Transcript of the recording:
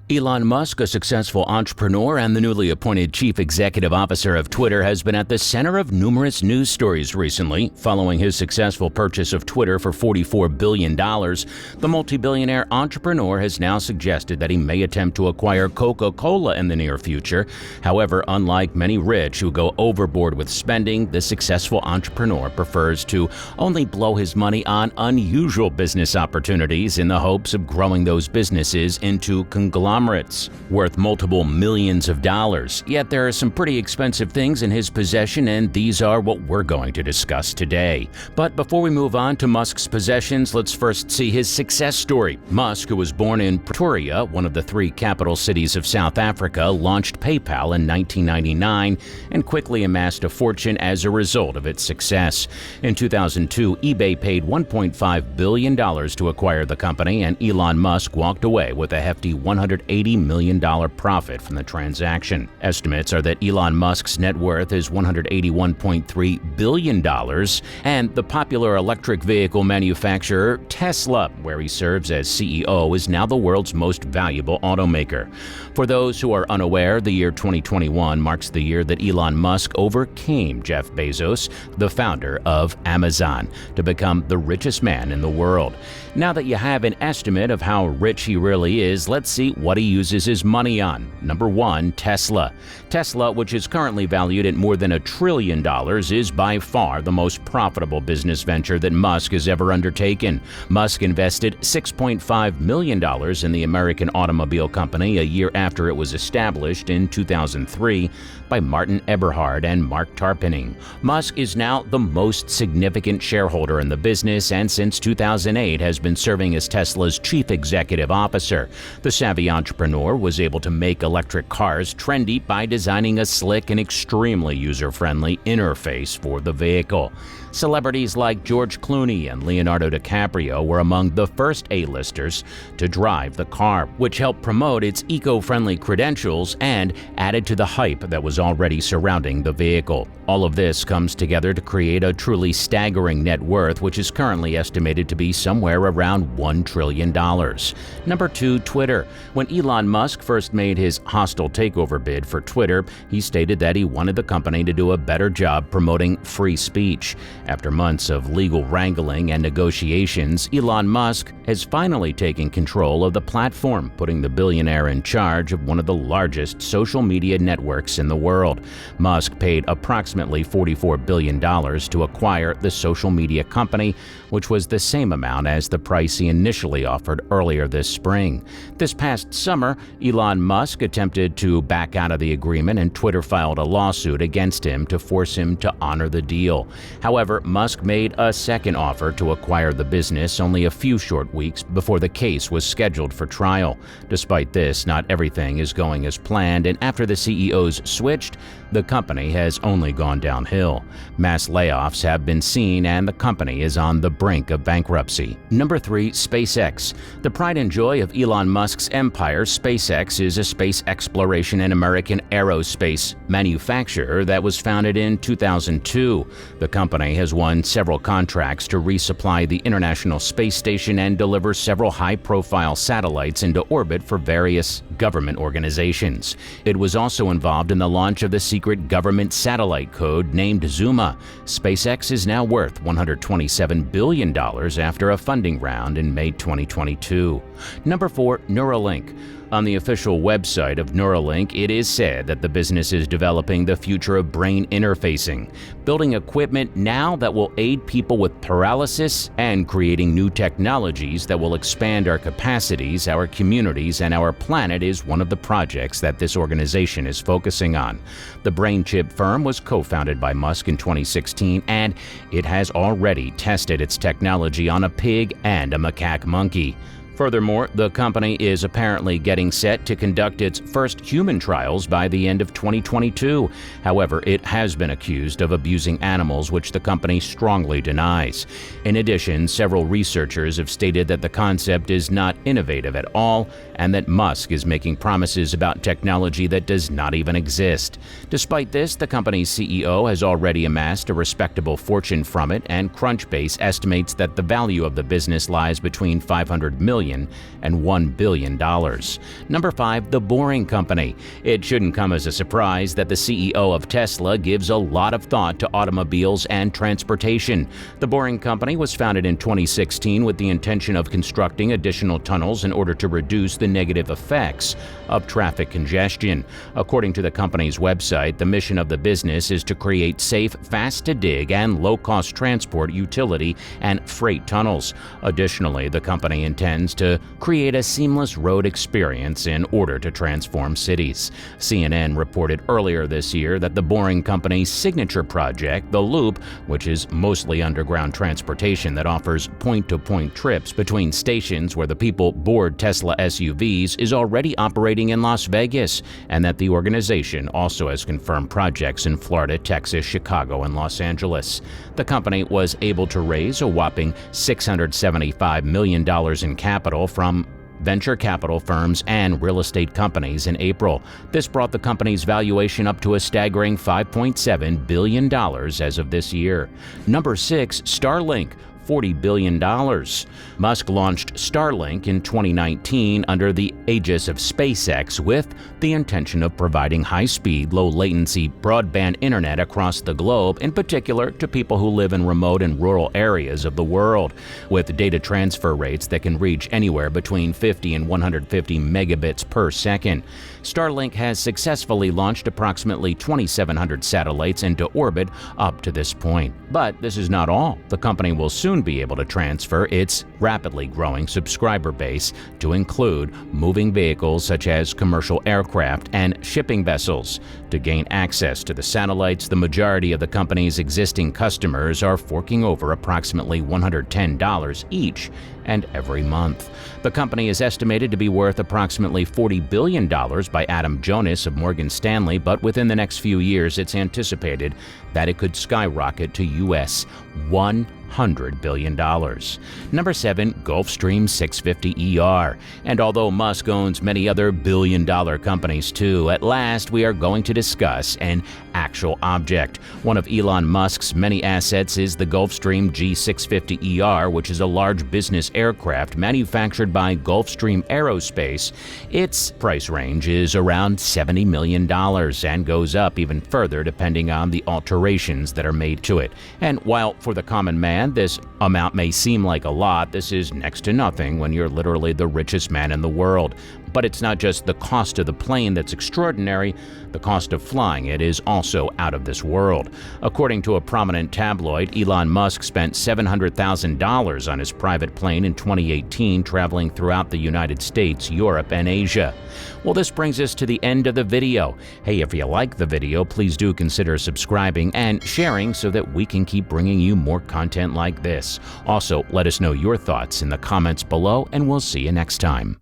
Elon Musk, a successful entrepreneur and the newly appointed chief executive officer of Twitter, has been at the center of numerous news stories recently. Following his successful purchase of Twitter for $44 billion, the multi-billionaire entrepreneur has now suggested that he may attempt to acquire Coca-Cola in the near future. However, unlike many rich who go overboard with spending, the successful entrepreneur prefers to only blow his money on unusual business opportunities in the hopes of growing those businesses into conglomerates worth multiple millions of dollars. Yet there are some pretty expensive things in his possession, and these are what we're going to discuss today. But before we move on to Musk's possessions, let's first see his success story. Musk, who was born in Pretoria, one of the three capital cities of South Africa, launched PayPal in 1999 and quickly amassed a fortune as a result of its success. In 2002, eBay paid $1.5 billion to acquire the company, and Elon Musk walked away with a hefty $180 million profit from the transaction. Estimates are that Elon Musk's net worth is $181.3 billion, and the popular electric vehicle manufacturer Tesla, where he serves as CEO, is now the world's most valuable automaker. For those who are unaware, the year 2021 marks the year that Elon Musk overcame Jeff Bezos, the founder of Amazon, to become the richest man in the world. Now that you have an estimate of how rich he really is, let's see what he uses his money on. Number 1, Tesla. Tesla, which is currently valued at more than $1 trillion, is by far the most profitable business venture that Musk has ever undertaken. Musk invested $6.5 million in the American automobile company a year after it was established in 2003 by Martin Eberhard and Mark Tarpenning. Musk is now the most significant shareholder in the business, and since 2008 has been serving as Tesla's chief executive officer. The savvy entrepreneur was able to make electric cars trendy by designing a slick and extremely user-friendly interface for the vehicle. Celebrities like George Clooney and Leonardo DiCaprio were among the first A-listers to drive the car, which helped promote its eco-friendly credentials and added to the hype that was already surrounding the vehicle. All of this comes together to create a truly staggering net worth, which is currently estimated to be somewhere around $1 trillion. Number 2, Twitter. When Elon Musk first made his hostile takeover bid for Twitter, he stated that he wanted the company to do a better job promoting free speech. After months of legal wrangling and negotiations, Elon Musk has finally taken control of the platform, putting the billionaire in charge of one of the largest social media networks in the world. Musk paid approximately $44 billion to acquire the social media company, which was the same amount as the price he initially offered earlier this spring. This past summer, Elon Musk attempted to back out of the agreement, and Twitter filed a lawsuit against him to force him to honor the deal. However, Musk made a second offer to acquire the business only a few short weeks before the case was scheduled for trial. Despite this, not everything is going as planned, and after the CEOs switched, the company has only gone downhill. Mass layoffs have been seen, and the company is on the brink of bankruptcy. Number 3, SpaceX. The pride and joy of Elon Musk's empire, SpaceX is a space exploration and American aerospace manufacturer that was founded in 2002. The company has won several contracts to resupply the International Space Station and deliver several high-profile satellites into orbit for various government organizations. It was also involved in the launch of the secret government satellite code named Zuma. SpaceX is now worth $127 billion after a funding round in May 2022. Number 4, Neuralink. On the official website of Neuralink, it is said that the business is developing the future of brain interfacing, building equipment now that will aid people with paralysis, and creating new technologies that will expand our capacities, our communities, and our planet is one of the projects that this organization is focusing on. The brain chip firm was co-founded by Musk in 2016, and it has already tested its technology on a pig and a macaque monkey. Furthermore, the company is apparently getting set to conduct its first human trials by the end of 2022. However, it has been accused of abusing animals, which the company strongly denies. In addition, several researchers have stated that the concept is not innovative at all and that Musk is making promises about technology that does not even exist. Despite this, the company's CEO has already amassed a respectable fortune from it, and Crunchbase estimates that the value of the business lies between $500 million million and $1 billion. Number 5, The Boring Company. It shouldn't come as a surprise that the CEO of Tesla gives a lot of thought to automobiles and transportation. The Boring Company was founded in 2016 with the intention of constructing additional tunnels in order to reduce the negative effects of traffic congestion. According to the company's website, the mission of the business is to create safe, fast-to-dig, and low-cost transport, utility, and freight tunnels. Additionally, the company intends to create a seamless road experience in order to transform cities. CNN reported earlier this year that the Boring Company's signature project, the Loop, which is mostly underground transportation that offers point-to-point trips between stations where the people board Tesla SUVs, is already operating in Las Vegas, and that the organization also has confirmed projects in Florida, Texas, Chicago, and Los Angeles. The company was able to raise a whopping $675 million in capital from venture capital firms and real estate companies in April. This brought the company's valuation up to a staggering $5.7 billion as of this year. Number 6, Starlink. $40 billion. Musk launched Starlink in 2019 under the aegis of SpaceX with the intention of providing high-speed, low-latency broadband internet across the globe, in particular to people who live in remote and rural areas of the world. With data transfer rates that can reach anywhere between 50 and 150 megabits per second. Starlink has successfully launched approximately 2,700 satellites into orbit up to this point. But this is not all. The company will soon be able to transfer its rapidly growing subscriber base to include moving vehicles such as commercial aircraft and shipping vessels. To gain access to the satellites, the majority of the company's existing customers are forking over approximately $110 each and every month. The company is estimated to be worth approximately $40 billion by Adam Jonas of Morgan Stanley, but within the next few years it's anticipated that it could skyrocket to US $100 billion. Number 7, Gulfstream 650ER. And although Musk owns many other billion-dollar companies too, at last we are going to discuss an actual object. One of Elon Musk's many assets is the Gulfstream G650ER, which is a large business aircraft manufactured by Gulfstream Aerospace. Its price range is around $70 million and goes up even further depending on the alterations that are made to it. And while for the common man this amount may seem like a lot, this is next to nothing when you're literally the richest man in the world. But it's not just the cost of the plane that's extraordinary, the cost of flying it is also out of this world. According to a prominent tabloid, Elon Musk spent $700,000 on his private plane in 2018, traveling throughout the United States, Europe, and Asia. Well, this brings us to the end of the video. Hey, if you like the video, please do consider subscribing and sharing so that we can keep bringing you more content like this. Also, let us know your thoughts in the comments below, and we'll see you next time.